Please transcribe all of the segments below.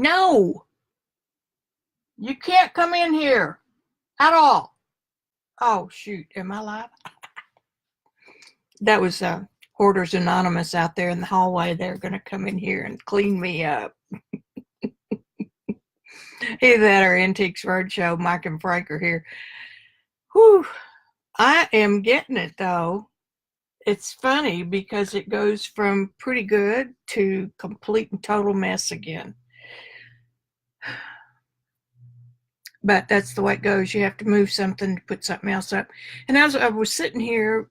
No, you can't come in here at all. Oh, shoot. Am I live? That was Hoarders Anonymous out there in the hallway. They're going to come in here and clean me up. Either that or Antiques Roadshow. Mike and Frank are here. Whew. I am getting it, though. It's funny because it goes from pretty good to complete and total mess again. But that's the way it goes. You have to move something to put something else up. And as I was sitting here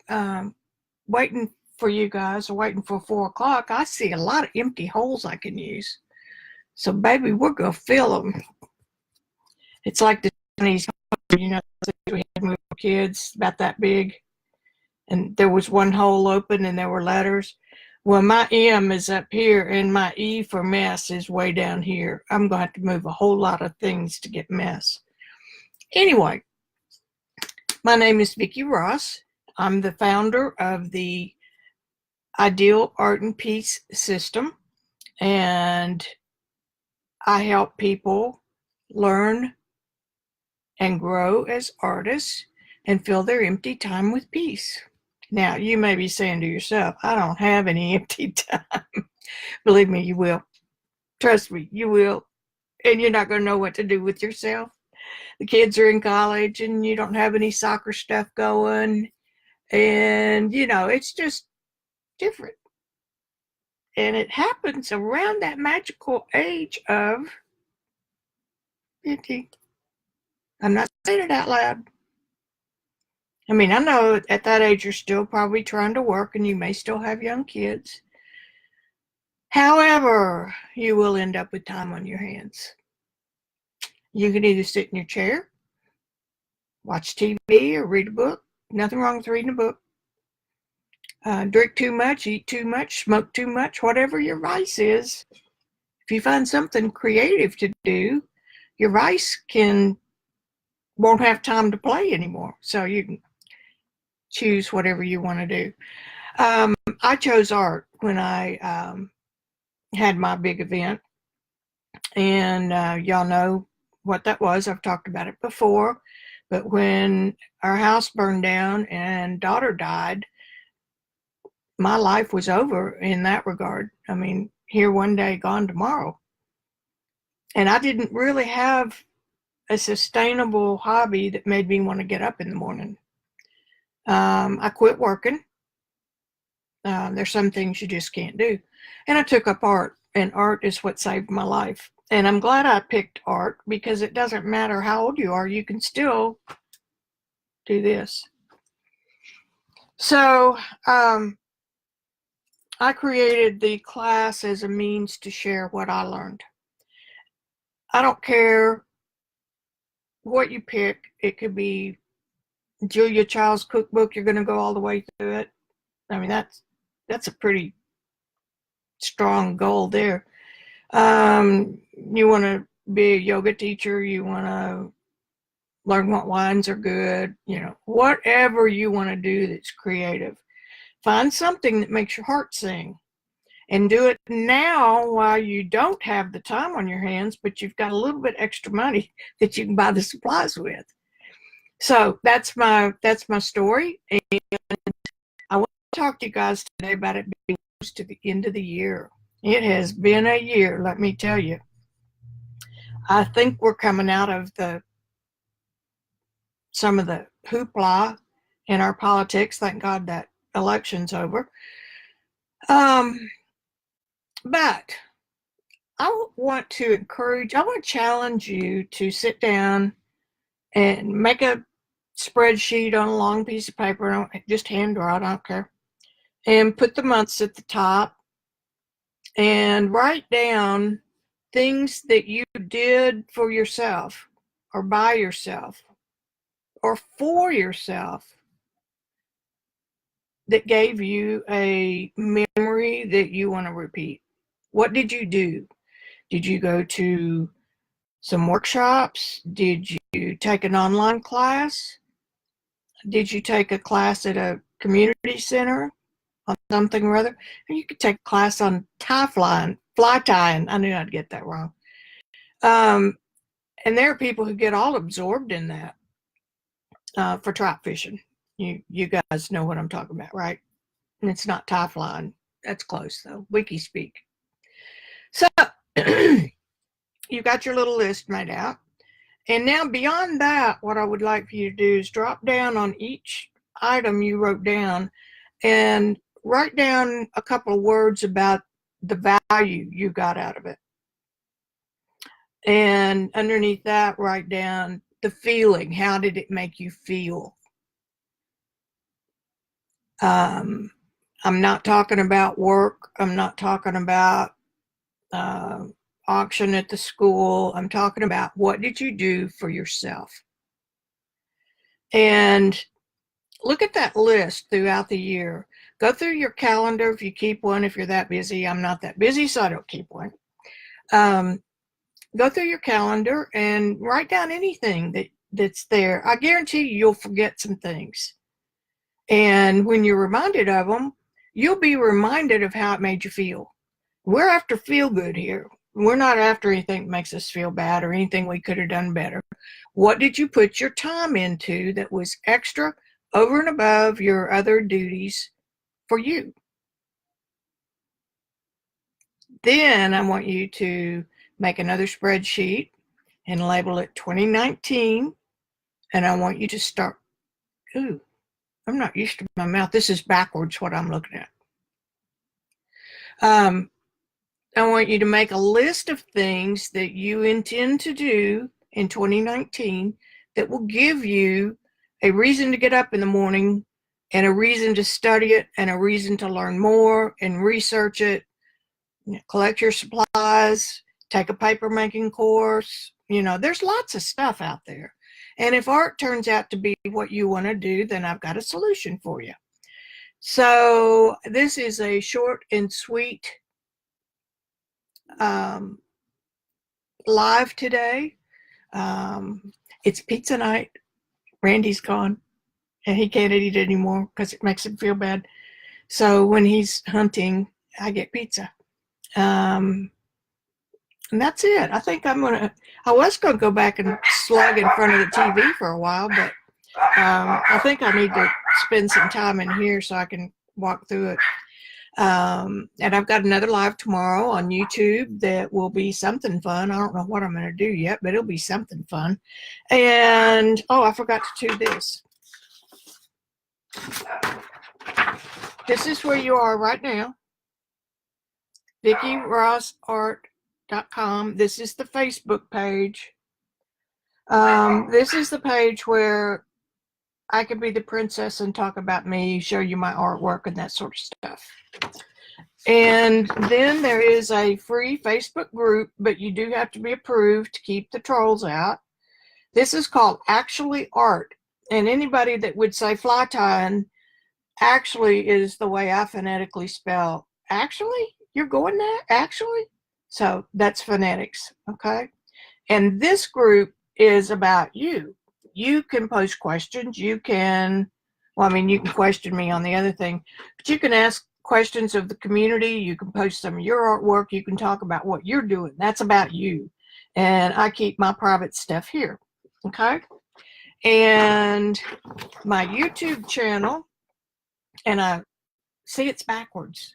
waiting for you guys, or waiting for 4 o'clock, I see a lot of empty holes I can use. So, baby, we're going to fill them. It's like the Chinese, we had little kids about that big, and there was one hole open and there were letters. Well, my M is up here and my E for mess is way down here. I'm going to have to move a whole lot of things to get mess. Anyway, my name is Vicki Ross. I'm the founder of the Ideal Art and Peace System, and I help people learn and grow as artists and fill their empty time with peace. Now, you may be saying to yourself, I don't have any empty time. Believe me, you will. Trust me, you will. And you're not going to know what to do with yourself. The kids are in college and you don't have any soccer stuff going. And, it's just different. And it happens around that magical age of 50. I'm not saying it out loud. I mean, I know at that age you're still probably trying to work and you may still have young kids. However, you will end up with time on your hands. You can either sit in your chair, watch TV, or read a book. Nothing wrong with reading a book. Drink too much, eat too much, smoke too much, whatever your vice is. If you find something creative to do, your vice won't have time to play anymore. So you can choose whatever you want to do. I chose art when I had my big event. And y'all know what that was. I've talked about it before. But when our house burned down and daughter died, my life was over in that regard. I mean, here one day, gone tomorrow. And I didn't really have a sustainable hobby that made me want to get up in the morning. I quit working. There's some things you just can't do. And I took up art, and art is what saved my life. And I'm glad I picked art because it doesn't matter how old you are, you can still do this. So I created the class as a means to share what I learned. I don't care what you pick. It could be Julia Child's cookbook. You're going to go all the way through it. I mean, that's a pretty strong goal there. You want to be a yoga teacher. You want to learn what wines are good. Whatever you want to do that's creative. Find something that makes your heart sing. And do it now while you don't have the time on your hands, but you've got a little bit extra money that you can buy the supplies with. So that's my story. And I want to talk to you guys today about it being close to the end of the year. It has been a year, let me tell you. I think we're coming out of some of the hoopla in our politics. Thank God that election's over. But I want to challenge you to sit down and make a spreadsheet on a long piece of paper, just hand draw, I don't care, and put the months at the top and write down things that you did for yourself or by yourself or for yourself that gave you a memory that you want to repeat. What did you do? Did you go to some workshops? Did you take an online class? Did you take a class at a community center on something or other? You could take a class on fly tying. I knew I'd get that wrong. And there are people who get all absorbed in that for trout fishing. You guys know what I'm talking about, right? And it's not tie flying. That's close though. Wiki speak. So you got your little list made out. And now beyond that, what I would like for you to do is drop down on each item you wrote down and write down a couple of words about the value you got out of it. And underneath that, write down the feeling. How did it make you feel? I'm not talking about work. I'm not talking about auction at the school. I'm talking about what did you do for yourself? And look at that list throughout the year. Go through your calendar if you keep one, if you're that busy. I'm not that busy, so I don't keep one. Go through your calendar and write down anything that's there. I guarantee you'll forget some things. And when you're reminded of them, you'll be reminded of how it made you feel. We're after feel good here. We're not after anything that makes us feel bad or anything we could have done better. What did you put your time into that was extra over and above your other duties for you? Then I want you to make another spreadsheet and label it 2019. And I want you to start, ooh, I'm not used to my mouth. This is backwards what I'm looking at. I want you to make a list of things that you intend to do in 2019 that will give you a reason to get up in the morning and a reason to study it and a reason to learn more and research it, collect your supplies, take a paper making course. There's lots of stuff out there. And if art turns out to be what you want to do, then I've got a solution for you. So this is a short and sweet live today. It's pizza night. Randy's gone and he can't eat it anymore because it makes him feel bad. So when he's hunting, I get pizza. And that's it. I think I was going to go back and slug in front of the TV for a while, but I think I need to spend some time in here so I can walk through it. And I've got another live tomorrow on YouTube that will be something fun. I don't know what I'm going to do yet, but it'll be something fun. And, oh, I forgot to do this. This is where you are right now. VickiRossArt.com. This is the Facebook page. This is the page where I could be the princess and talk about me, show you my artwork and that sort of stuff. And then there is a free Facebook group, but you do have to be approved to keep the trolls out. This is called Actually Art. And anybody that would say fly tying actually is the way I phonetically spell actually. You're going there? Actually? So that's phonetics, okay? And this group is about you. You can post questions. You can question me on the other thing, but you can ask questions of the community. You can post some of your artwork. You can talk about what you're doing. That's about you. And I keep my private stuff here, okay? And my YouTube channel, and I see it's backwards.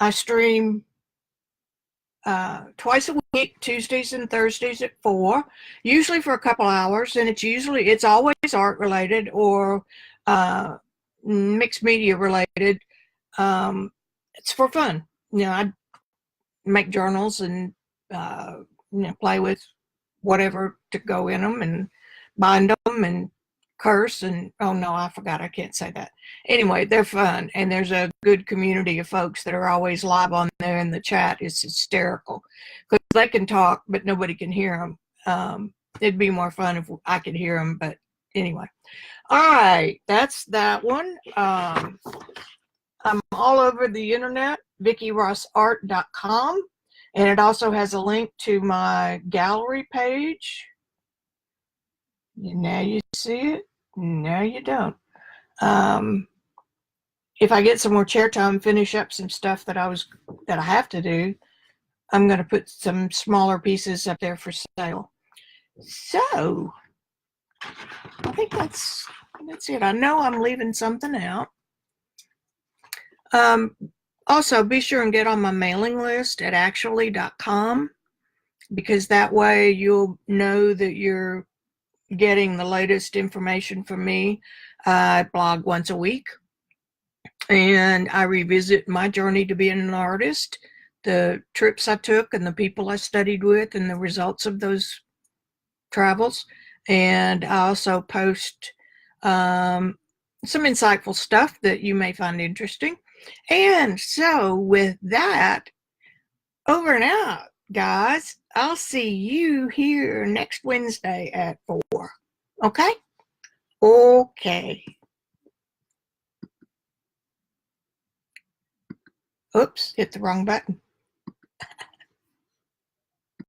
I stream twice a week, Tuesdays and Thursdays at 4, usually for a couple hours, and it's always art related or mixed media related. It's for fun. I make journals and play with whatever to go in them and bind them and curse and oh no, I forgot, I can't say that. Anyway, they're fun, and there's a good community of folks that are always live on there in the chat. It's hysterical because they can talk but nobody can hear them. It'd be more fun if I could hear them, but anyway. All right, that's that one. I'm all over the internet, VickiRossArt.com, and it also has a link to my gallery page. Now you see it. No, you don't. If I get some more chair time, finish up some stuff that I have to do, I'm going to put some smaller pieces up there for sale. So I think that's it. I know I'm leaving something out. Also, be sure and get on my mailing list at actually.com, because that way you'll know that you're getting the latest information from me. I blog once a week, and I revisit my journey to being an artist, the trips I took and the people I studied with and the results of those travels. And I also post some insightful stuff that you may find interesting. And so with that, over and out, guys. I'll see you here next Wednesday at 4. Okay? Okay. Oops, hit the wrong button.